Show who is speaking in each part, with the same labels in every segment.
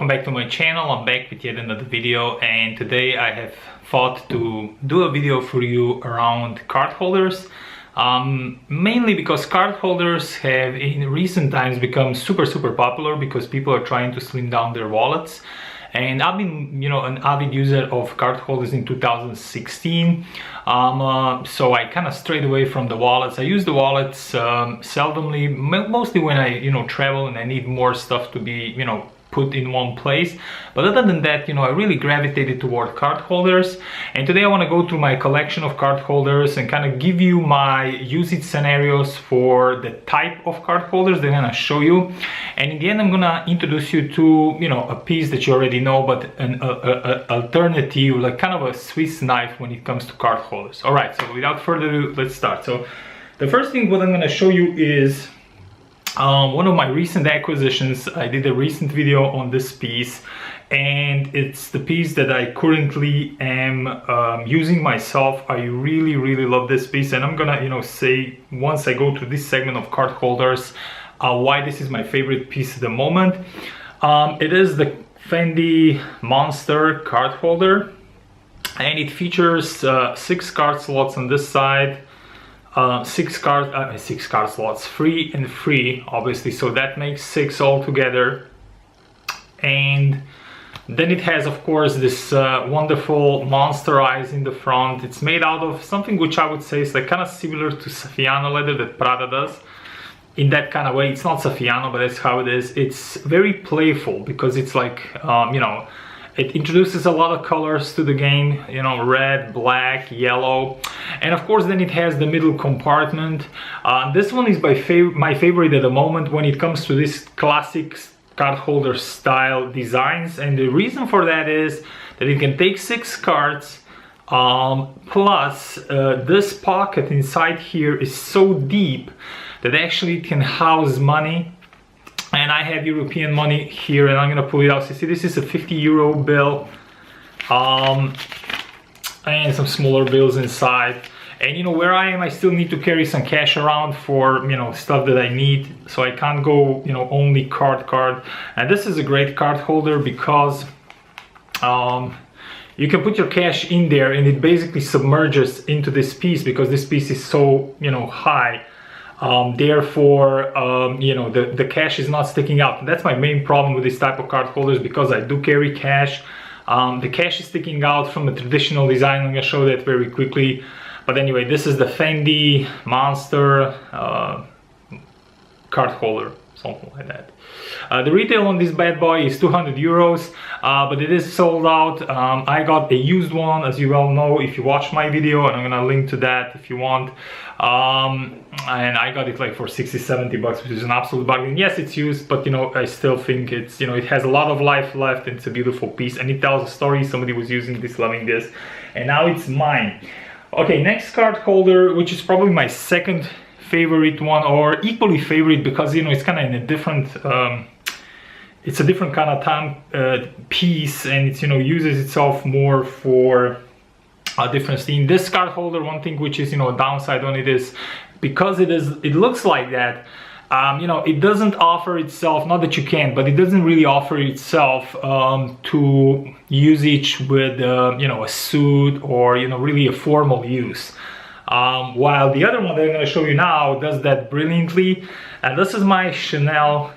Speaker 1: welcome back to my channel. I'm back with yet another video, and today I have thought to do a video for you around card holders. Mainly because card holders have in recent times become super popular because people are trying to slim down their wallets. And I've been, an avid user of card holders in 2016. So I kind of strayed away from the wallets. I use the wallets seldomly, mostly when I, travel and I need more stuff to be, put in one place. But other than that, I really gravitated toward card holders. And today I want to go through my collection of card holders and kind of give you my usage scenarios for the type of card holders that I'm going to show you. And in the end, I'm going to introduce you to, a piece that you already know, but an alternative, like kind of a Swiss knife when it comes to card holders. All right, so without further ado, let's start. So the first thing what I'm going to show you is one of my recent acquisitions. I did a recent video on this piece, and it's the piece that I currently am using myself. I really love this piece, and I'm gonna say once I go to this segment of card holders why this is my favorite piece at the moment. It is the Fendi Monster card holder, and it features 6 card slots on this side. 6 card slots, free and free, obviously, so that makes 6 altogether. And then it has, of course, this wonderful monster eyes in the front. It's made out of something which I would say is like kind of similar to Saffiano leather that Prada does. In that kind of way, it's not Saffiano, but that's how it is. It's very playful because it's like, it introduces a lot of colors to the game, red, black, yellow. And of course, then it has the middle compartment. This one is my favorite at the moment when it comes to this classic card holder style designs. And the reason for that is that it can take 6 cards, plus this pocket inside here is so deep that actually it can house money. And I have European money here, and I'm gonna pull it out. So you see, this is a 50 euro bill, and some smaller bills inside. And where I am, I still need to carry some cash around for stuff that I need, so I can't go only card. And this is a great card holder because you can put your cash in there, and it basically submerges into this piece because this piece is so high. Therefore, the cash is not sticking out. That's my main problem with this type of card holders, because I do carry cash. The cash is sticking out from a traditional design. I'm gonna show that very quickly. But anyway, this is the Fendi Monster card holder, something like that. The retail on this bad boy is 200 euros, but it is sold out. I got a used one, as you well know if you watch my video, and I'm gonna link to that if you want. And I got it like for 60-70 bucks, which is an absolute bargain. Yes, it's used, but I still think it's it has a lot of life left, and it's a beautiful piece, and it tells a story. Somebody was using this, loving this, and now it's mine. Okay, next card holder, which is probably my second favorite one, or equally favorite, because it's kind of in a different it's a different kind of time piece, and it's uses itself more for a different theme. This card holder, one thing which is a downside on it is because it looks like that, it doesn't offer itself, not that you can't, but it doesn't really offer itself to usage with a suit or really a formal use. While the other one that I'm going to show you now does that brilliantly. And this is my Chanel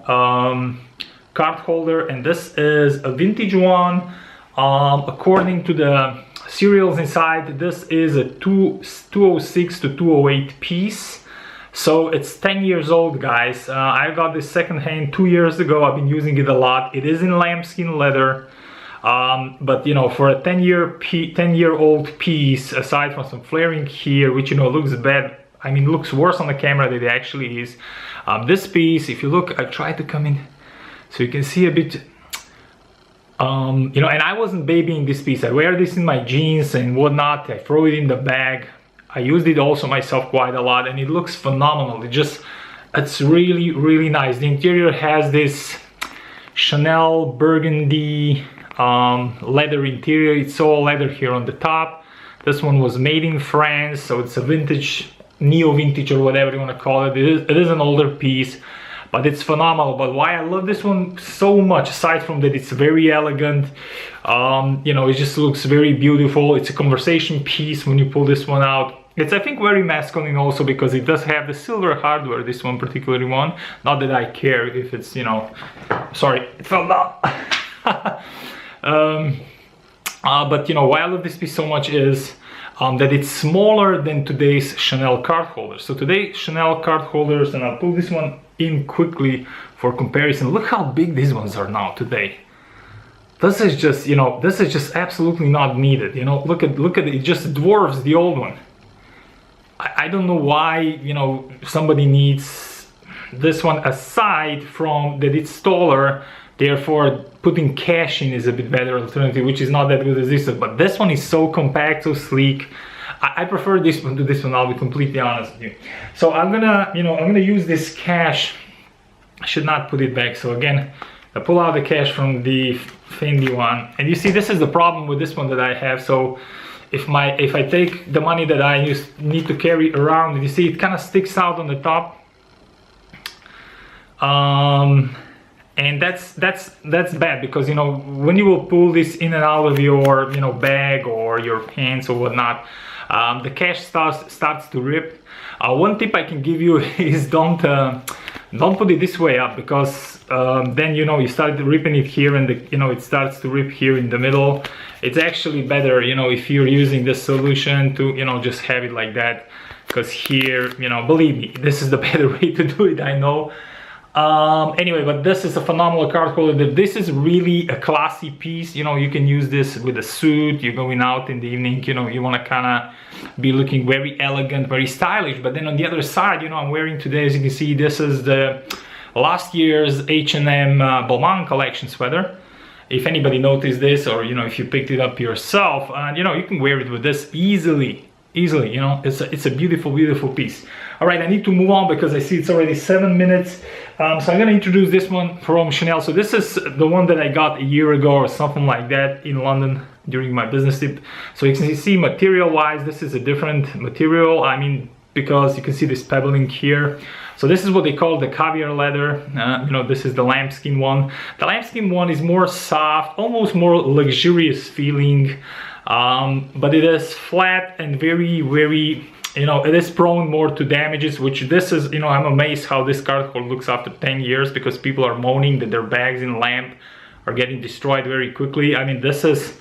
Speaker 1: card holder, and this is a vintage one. According to the serials inside, this is a 206 to 208 piece. So it's 10 years old, guys. I got this secondhand 2 years ago. I've been using it a lot. It is in lambskin leather. But for a 10-year-old piece, aside from some flaring here, which looks bad, I mean looks worse on the camera than it actually is, this piece, if you look, I tried to come in so you can see a bit, and I wasn't babying this piece. I wear this in my jeans and whatnot. I throw it in the bag. I used it also myself quite a lot, and it looks phenomenal. It's really nice. The interior has this Chanel burgundy leather interior. It's all leather here on the top. This one was made in France, so it's a vintage, neo-vintage, or whatever you want to call it. It is an older piece, but it's phenomenal. But why I love this one so much, aside from that it's very elegant, you know, it just looks very beautiful. It's a conversation piece when you pull this one out. It's, I think, very masculine also because it does have the silver hardware, this one particularly one. Not that I care if it's, you know, sorry, it fell down. But you know, why I love this piece so much is that it's smaller than today's Chanel card holders. So today's Chanel card holders, and I'll pull this one in quickly for comparison. Look how big these ones are now today. This is just, you know, this is just absolutely not needed. You know, look at it, it just dwarfs the old one. I don't know why, you know, somebody needs this one, aside from that it's taller, therefore putting cash in is a bit better alternative, which is not that good as this one. But this one is so compact, so sleek. I prefer this one to this one, I'll be completely honest with you. So I'm gonna, you know, I'm gonna use this cash. I should not put it back. So again, I pull out the cash from the Fendi one, and you see this is the problem with this one that I have. So if I take the money that I need to carry around, you see it kind of sticks out on the top, and that's bad, because you know, when you will pull this in and out of your, you know, bag or your pants or whatnot, the cash starts to rip. One tip I can give you is don't put it this way up, because then, you know, you start ripping it here, and you know, it starts to rip here in the middle. It's actually better, you know, if you're using this solution, to, you know, just have it like that, because here, you know, believe me, this is the better way to do it, I know. Anyway, but this is a phenomenal card holder. This is really a classy piece. You know, you can use this with a suit. You're going out in the evening, you know, you want to kind of be looking very elegant, very stylish. But then on the other side, you know, I'm wearing today, as you can see, this is the last year's H&M Balmain collection sweater. If anybody noticed this, or you know, if you picked it up yourself, you know, you can wear it with this easily, you know. It's a beautiful piece. All right, I need to move on because I see it's already 7 minutes. So I'm gonna introduce this one from Chanel. So this is the one that I got a year ago or something like that in London during my business trip. So you can see material wise, this is a different material. I mean, because you can see this pebbling here. So this is what they call the caviar leather. You know, this is the lambskin one. The lambskin one is more soft, almost more luxurious feeling, but it is flat and very, you know, it is prone more to damages, which this is, you know, I'm amazed how this card holder looks after 10 years, because people are moaning that their bags in lamp are getting destroyed very quickly. I mean, this is,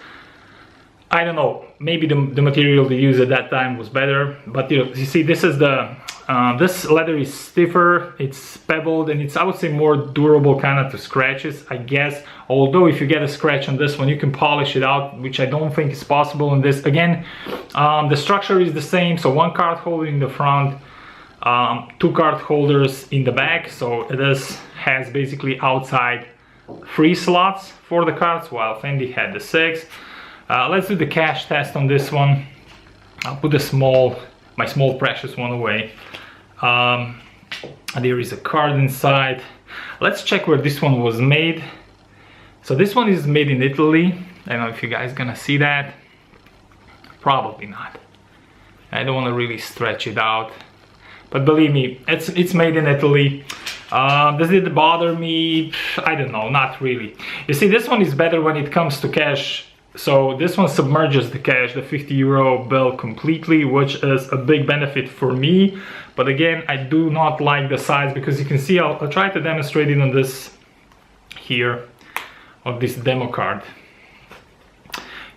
Speaker 1: I don't know, maybe the material they used at that time was better, but you know, you see, this is the this leather is stiffer, it's pebbled, and it's, I would say, more durable kind of to scratches, I guess. Although if you get a scratch on this one, you can polish it out, which I don't think is possible in this. Again, the structure is the same, so one card holder in the front, two card holders in the back. So it has basically outside 3 slots for the cards, while Fendi had the 6. Let's do the cash test on this one. I'll put my small precious one away. There is a card inside. Let's check where this one was made. So this one is made in Italy. I don't know if you guys gonna see that. Probably not. I don't want to really stretch it out, but believe me, it's made in Italy. Does it bother me? I don't know, not really. You see, this one is better when it comes to cash. So this one submerges the cash, the 50 euro bill, completely, which is a big benefit for me. But again, I do not like the size, because you can see, I'll try to demonstrate it on this here, on this demo card.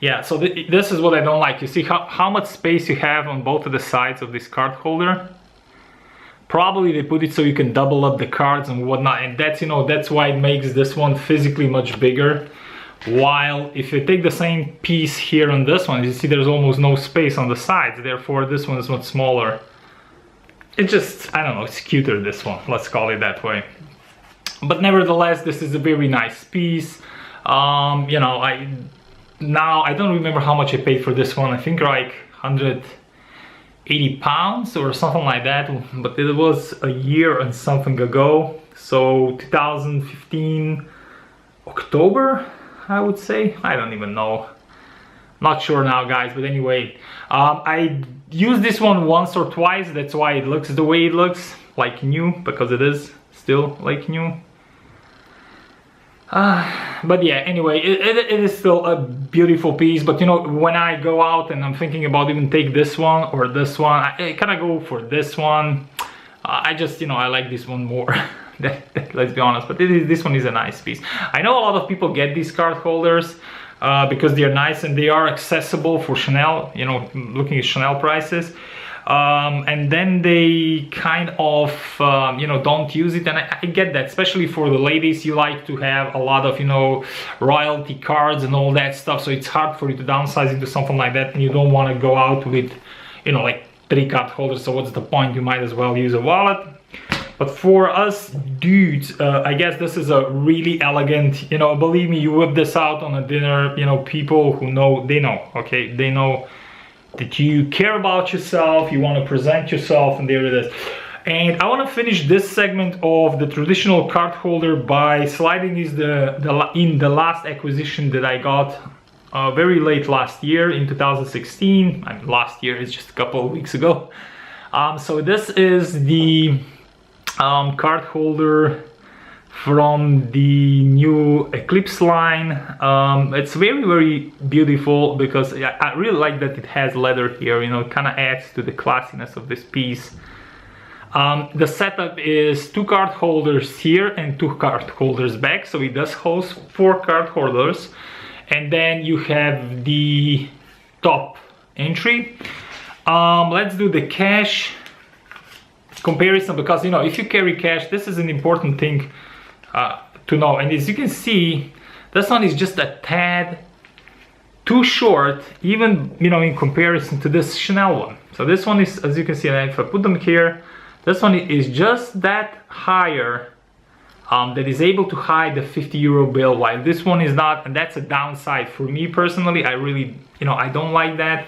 Speaker 1: Yeah, so this is what I don't like. You see how much space you have on both of the sides of this card holder? Probably they put it so you can double up the cards and whatnot, and that's, you know, that's why it makes this one physically much bigger. While if you take the same piece here on this one, you see there's almost no space on the sides, therefore this one is much smaller. It just, I don't know, it's cuter, this one, let's call it that way. But nevertheless, this is a very nice piece. You know, I don't remember how much I paid for this one. I think like 180 pounds or something like that, but it was a year and something ago. So 2015 October, I would say. I don't even know, not sure now, guys, but anyway, I used this one once or twice. That's why it looks the way it looks, like new, because it is still like new. But yeah, anyway, it is still a beautiful piece. But you know, when I go out and I'm thinking about even take this one or this one, I kind of go for this one. I just, you know, I like this one more. Let's be honest, but this one is a nice piece. I know a lot of people get these card holders because they're nice and they are accessible for Chanel, you know, looking at Chanel prices. And then they kind of, you know, don't use it, and I get that, especially for the ladies. You like to have a lot of, you know, royalty cards and all that stuff, so it's hard for you to downsize into something like that, and you don't want to go out with, you know, like 3 card holders, so what's the point? You might as well use a wallet. But for us dudes, I guess this is a really elegant, you know, believe me, you whip this out on a dinner, you know, people who know, they know, okay, they know that you care about yourself, you want to present yourself, and there it is. And I want to finish this segment of the traditional card holder by sliding is in the last acquisition that I got very late last year in 2016. I mean, last year is just a couple of weeks ago. So this is the card holder from the new Eclipse line. It's very, very beautiful because I really like that it has leather here, you know, it kind of adds to the classiness of this piece. The setup is 2 card holders here and 2 card holders back, so it does host 4 card holders. And then you have the top entry. Let's do the cash comparison, because, you know, if you carry cash, this is an important thing to know. And as you can see, this one is just a tad too short, even, you know, in comparison to this Chanel one. So this one is, as you can see, if I put them here, this one is just that higher, that is able to hide the 50 euro bill, while this one is not, and that's a downside for me personally. I really, you know, I don't like that.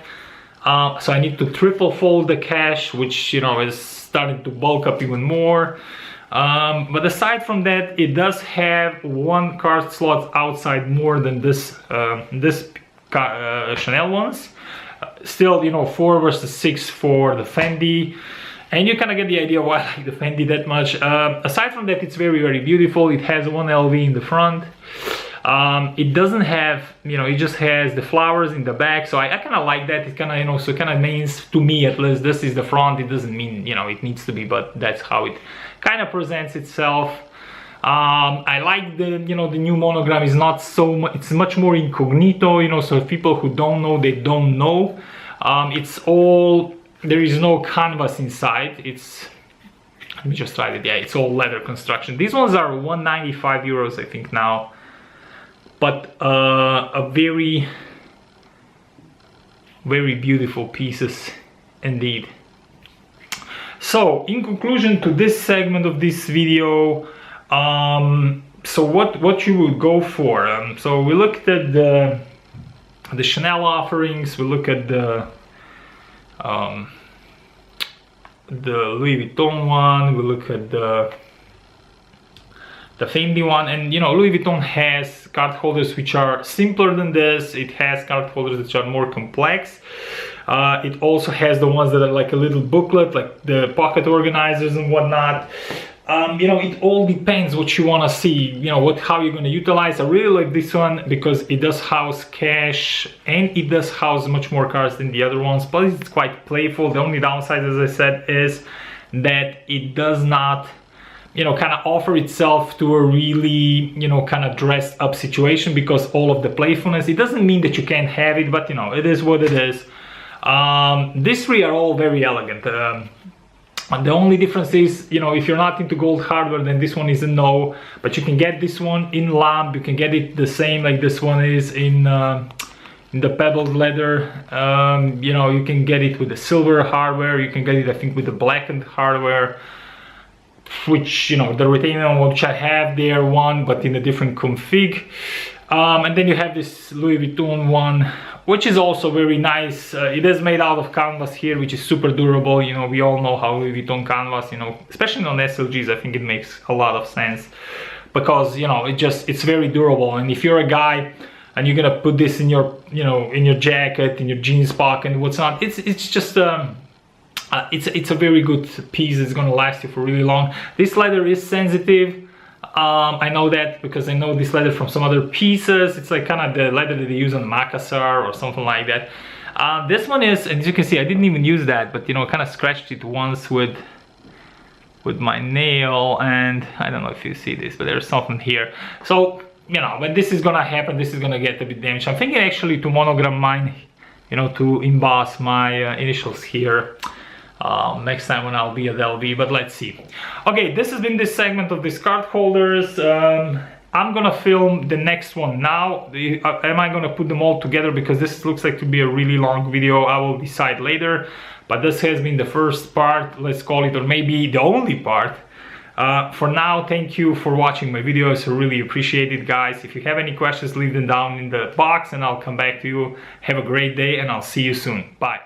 Speaker 1: So I need to triple fold the cash, which, you know, is starting to bulk up even more. But aside from that, it does have 1 card slot outside more than this Chanel ones. Still, you know, 4 versus 6 for the Fendi, and you kind of get the idea why I like the Fendi that much. Aside from that, it's very, very beautiful. It has 1 LV in the front. It doesn't have, you know, it just has the flowers in the back, so I kind of like that. It kind of, you know, so it kind of means, to me at least, this is the front. It doesn't mean, you know, it needs to be, but that's how it kind of presents itself. I like the, you know, the new monogram is not so much, it's much more incognito, you know, so people who don't know, they don't know. It's all, there is no canvas inside. It's, let me just try it. Yeah, it's all leather construction. These ones are 195 euros, I think now. But a very, very beautiful pieces indeed. So in conclusion to this segment of this video, so what you would go for? So we looked at the Chanel offerings. We look at the Louis Vuitton one. We look at the Fendi one, and you know, Louis Vuitton has card holders which are simpler than this. It has card holders which are more complex. It also has the ones that are like a little booklet, like the pocket organizers and whatnot. You know, it all depends what you want to see, you know, how you're going to utilize. I really like this one because it does house cash and it does house much more cards than the other ones, but it's quite playful. The only downside, as I said, is that it does not, you know, kind of offer itself to a really, you know, kind of dressed up situation, because all of the playfulness, it doesn't mean that you can't have it, but you know, it is what it is. These 3 are all very elegant. And the only difference is, you know, if you're not into gold hardware, then this one is a no, but you can get this one in lamp. You can get it the same like this one is in the pebbled leather. You know, you can get it with the silver hardware. You can get it, I think, with the blackened hardware, which, you know, the retainer one, which I have there, one, but in a different config. And then you have this Louis Vuitton one, which is also very nice. It is made out of canvas here, which is super durable. You know, we all know how Louis Vuitton canvas, you know, especially on SLGs, I think it makes a lot of sense, because, you know, it's very durable. And if you're a guy and you're gonna put this in your, you know, in your jacket, in your jeans pocket and what's not, it's just it's a very good piece. It's gonna last you for really long. This leather is sensitive. I know that because I know this leather from some other pieces. It's like kind of the leather that they use on Makassar or something like that. This one is, and as you can see, I didn't even use that, but you know, kind of scratched it once with my nail, and I don't know if you see this, but there's something here. So, you know, when this is gonna happen, this is gonna get a bit damaged. I'm thinking actually to monogram mine, you know, to emboss my initials here. Next time when I'll be at LV, but let's see. Okay, this has been this segment of these card holders. I'm gonna film the next one now. Am I gonna put them all together, because this looks like to be a really long video? I will decide later, but this has been the first part, let's call it, or maybe the only part. For now, thank you for watching my videos. I really appreciate it, guys. If you have any questions, leave them down in the box and I'll come back to you. Have a great day and I'll see you soon. Bye.